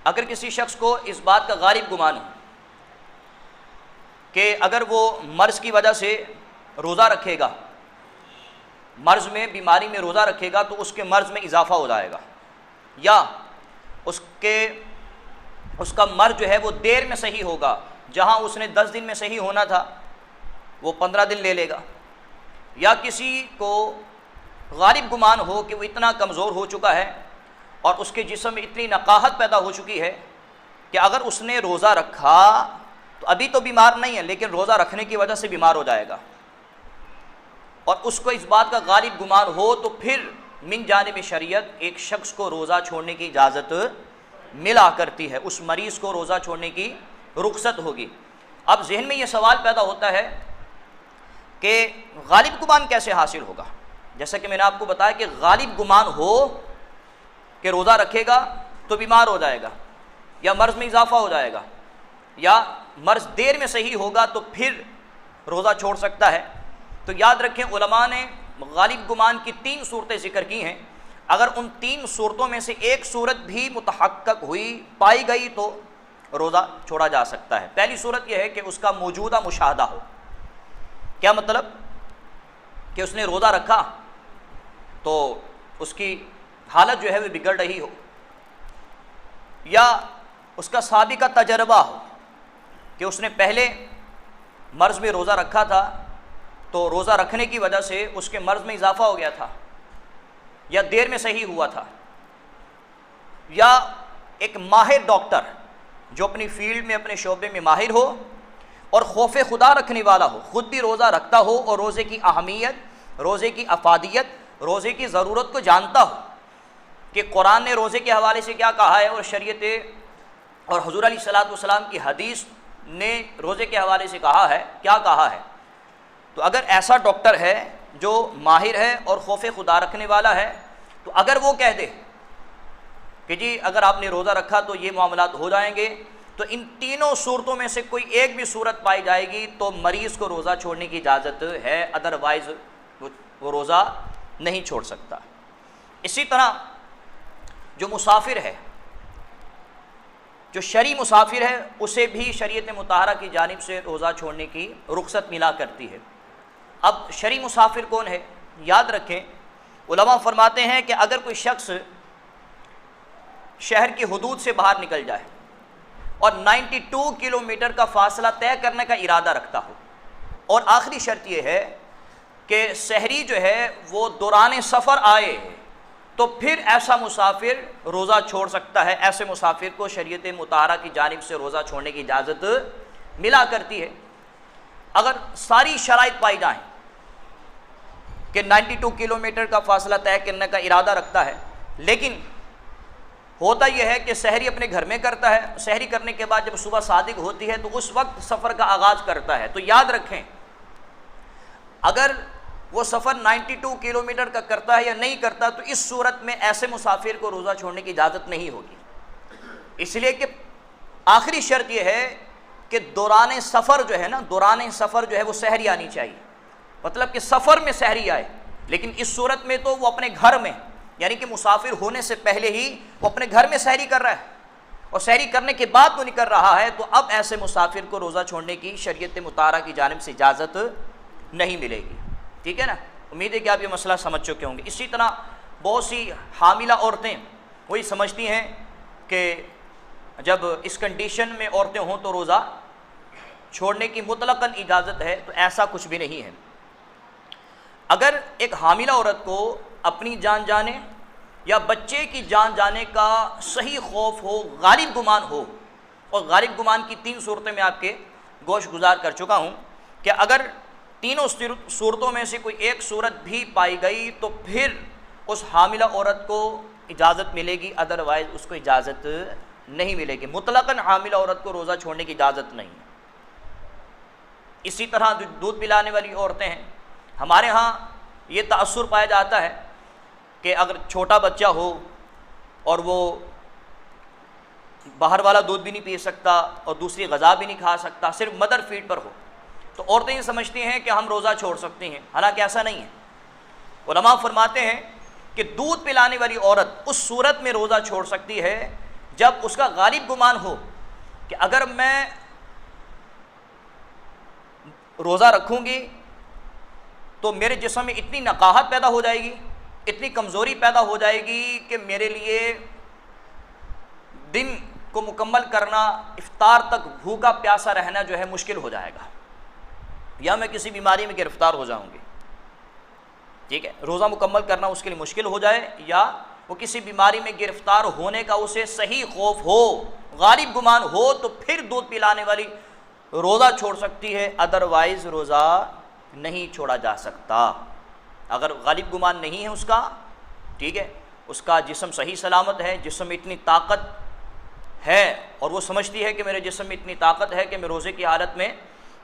اگر کسی شخص کو اس بات کا غالب گمان ہو کہ اگر وہ مرض کی وجہ سے روزہ رکھے گا، مرض میں، بیماری میں روزہ رکھے گا تو اس کے مرض میں اضافہ ہو جائے گا، یا اس کا مرض جو ہے وہ دیر میں صحیح ہوگا، جہاں اس نے 10 دن میں صحیح ہونا تھا وہ 15 دن لے لے گا، یا کسی کو غالب گمان ہو کہ وہ اتنا کمزور ہو چکا ہے اور اس کے جسم میں اتنی نقاہت پیدا ہو چکی ہے کہ اگر اس نے روزہ رکھا تو ابھی تو بیمار نہیں ہے لیکن روزہ رکھنے کی وجہ سے بیمار ہو جائے گا، اور اس کو اس بات کا غالب گمان ہو تو پھر من جانب شریعت ایک شخص کو روزہ چھوڑنے کی اجازت ملا کرتی ہے، اس مریض کو روزہ چھوڑنے کی رخصت ہوگی۔ اب ذہن میں یہ سوال پیدا ہوتا ہے کہ غالب گمان کیسے حاصل ہوگا؟ جیسا کہ میں نے آپ کو بتایا کہ غالب گمان ہو کہ روزہ رکھے گا تو بیمار ہو جائے گا، یا مرض میں اضافہ ہو جائے گا، یا مرض دیر میں صحیح ہوگا تو پھر روزہ چھوڑ سکتا ہے۔ تو یاد رکھیں علماء نے غالب گمان کی 3 صورتیں ذکر کی ہیں، اگر ان 3 صورتوں میں سے ایک صورت بھی متحقق ہوئی، پائی گئی تو روزہ چھوڑا جا سکتا ہے۔ پہلی صورت یہ ہے کہ اس کا موجودہ مشاہدہ ہو۔ کیا مطلب؟ کہ اس نے روزہ رکھا تو اس کی حالت جو ہے وہ بگڑ رہی ہو، یا اس کا سابقہ تجربہ ہو کہ اس نے پہلے مرض میں روزہ رکھا تھا تو روزہ رکھنے کی وجہ سے اس کے مرض میں اضافہ ہو گیا تھا، یا دیر میں صحیح ہوا تھا، یا ایک ماہر ڈاکٹر جو اپنی فیلڈ میں، اپنے شعبے میں ماہر ہو اور خوف خدا رکھنے والا ہو، خود بھی روزہ رکھتا ہو اور روزے کی اہمیت، روزے کی افادیت، روزے کی ضرورت کو جانتا ہو کہ قرآن نے روزے کے حوالے سے کیا کہا ہے اور شریعت اور حضور علیہ الصلوۃ والسلام کی حدیث نے روزے کے حوالے سے کہا ہے، کیا کہا ہے۔ تو اگر ایسا ڈاکٹر ہے جو ماہر ہے اور خوف خدا رکھنے والا ہے، تو اگر وہ کہہ دے کہ جی اگر آپ نے روزہ رکھا تو یہ معاملات ہو جائیں گے، تو ان تینوں صورتوں میں سے کوئی ایک بھی صورت پائی جائے گی تو مریض کو روزہ چھوڑنے کی اجازت ہے، ادروائز وہ روزہ نہیں چھوڑ سکتا۔ اسی طرح جو مسافر ہے، جو شرعی مسافر ہے، اسے بھی شریعت مطہرہ کی جانب سے روزہ چھوڑنے کی رخصت ملا کرتی ہے۔ اب شرعی مسافر کون ہے؟ یاد رکھیں علماء فرماتے ہیں کہ اگر کوئی شخص شہر کی حدود سے باہر نکل جائے اور 92 کلومیٹر کا فاصلہ طے کرنے کا ارادہ رکھتا ہو، اور آخری شرط یہ ہے کہ سحری جو ہے وہ دوران سفر آئے، تو پھر ایسا مسافر روزہ چھوڑ سکتا ہے۔ ایسے مسافر کو شریعت مطہرہ کی جانب سے روزہ چھوڑنے کی اجازت ملا کرتی ہے۔ اگر ساری شرائط پائی جائیں کہ 92 کلومیٹر کا فاصلہ طے کرنے کا ارادہ رکھتا ہے، لیکن ہوتا یہ ہے کہ سحری اپنے گھر میں کرتا ہے، سحری کرنے کے بعد جب صبح صادق ہوتی ہے تو اس وقت سفر کا آغاز کرتا ہے، تو یاد رکھیں اگر وہ سفر 92 کلومیٹر کا کرتا ہے یا نہیں کرتا تو اس صورت میں ایسے مسافر کو روزہ چھوڑنے کی اجازت نہیں ہوگی، اس لیے کہ آخری شرط یہ ہے کہ دوران سفر جو ہے نا، دوران سفر جو ہے وہ سحری آنی چاہیے، مطلب کہ سفر میں سحری آئے، لیکن اس صورت میں تو وہ اپنے گھر میں، یعنی کہ مسافر ہونے سے پہلے ہی وہ اپنے گھر میں سحری کر رہا ہے اور سحری کرنے کے بعد وہ نکل رہا ہے، تو اب ایسے مسافر کو روزہ چھوڑنے کی شریعت مطہرہ کی جانب سے اجازت نہیں ملے گی۔ ٹھیک ہے نا؟ امید ہے کہ آپ یہ مسئلہ سمجھ چکے ہوں گے۔ اسی طرح بہت سی حاملہ عورتیں وہی سمجھتی ہیں کہ جب اس کنڈیشن میں عورتیں ہوں تو روزہ چھوڑنے کی مطلقاً اجازت ہے، تو ایسا کچھ بھی نہیں ہے۔ اگر ایک حاملہ عورت کو اپنی جان جانے یا بچے کی جان جانے کا صحیح خوف ہو، غالب گمان ہو، اور غالب گمان کی 3 صورتیں میں آپ کے گوش گزار کر چکا ہوں کہ اگر تینوں صورتوں میں سے کوئی ایک صورت بھی پائی گئی تو پھر اس حاملہ عورت کو اجازت ملے گی، ادروائز اس کو اجازت نہیں ملے گی۔ مطلقاً حاملہ عورت کو روزہ چھوڑنے کی اجازت نہیں ہے۔ اسی طرح جو دودھ پلانے والی عورتیں ہیں، ہمارے ہاں یہ تأثر پایا جاتا ہے کہ اگر چھوٹا بچہ ہو اور وہ باہر والا دودھ بھی نہیں پی سکتا اور دوسری غذا بھی نہیں کھا سکتا، صرف مدر فیڈ پر ہو، تو عورتیں یہ سمجھتی ہیں کہ ہم روزہ چھوڑ سکتی ہیں، حالانکہ ایسا نہیں ہے۔ علماء فرماتے ہیں کہ دودھ پلانے والی عورت اس صورت میں روزہ چھوڑ سکتی ہے جب اس کا غالب گمان ہو کہ اگر میں روزہ رکھوں گی تو میرے جسم میں اتنی نقاہت پیدا ہو جائے گی، اتنی کمزوری پیدا ہو جائے گی کہ میرے لیے دن کو مکمل کرنا، افطار تک بھوکا پیاسا رہنا جو ہے مشکل ہو جائے گا، یا میں کسی بیماری میں گرفتار ہو جاؤں گی، ٹھیک ہے، روزہ مکمل کرنا اس کے لیے مشکل ہو جائے، یا وہ کسی بیماری میں گرفتار ہونے کا اسے صحیح خوف ہو، غالب گمان ہو، تو پھر دودھ پلانے والی روزہ چھوڑ سکتی ہے، ادروائز روزہ نہیں چھوڑا جا سکتا۔ اگر غالب گمان نہیں ہے اس کا، ٹھیک ہے، اس کا جسم صحیح سلامت ہے، جسم میں اتنی طاقت ہے اور وہ سمجھتی ہے کہ میرے جسم میں اتنی طاقت ہے کہ میں روزے کی حالت میں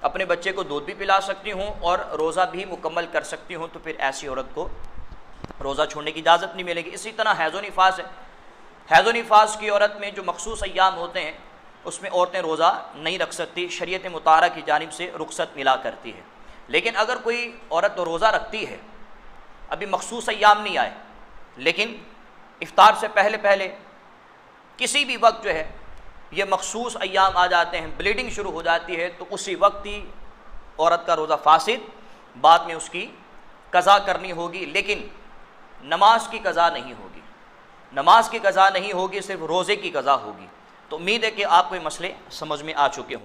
اپنے بچے کو دودھ بھی پلا سکتی ہوں اور روزہ بھی مکمل کر سکتی ہوں، تو پھر ایسی عورت کو روزہ چھوڑنے کی اجازت نہیں ملے گی۔ اسی طرح حیض و نفاس ہے، حیض و نفاس کی عورت میں جو مخصوص ایام ہوتے ہیں اس میں عورتیں روزہ نہیں رکھ سکتی، شریعت مطہرہ کی جانب سے رخصت ملا کرتی ہے۔ لیکن اگر کوئی عورت روزہ رکھتی ہے، ابھی مخصوص ایام نہیں آئے، لیکن افطار سے پہلے پہلے کسی بھی وقت جو ہے یہ مخصوص ایام آ جاتے ہیں، بلیڈنگ شروع ہو جاتی ہے، تو اسی وقت ہی عورت کا روزہ فاسد، بعد میں اس کی قضا کرنی ہوگی، لیکن نماز کی قضا نہیں ہوگی، نماز کی قضا نہیں ہوگی، صرف روزے کی قضا ہوگی۔ تو امید ہے کہ آپ کو یہ مسئلے سمجھ میں آ چکے ہوں۔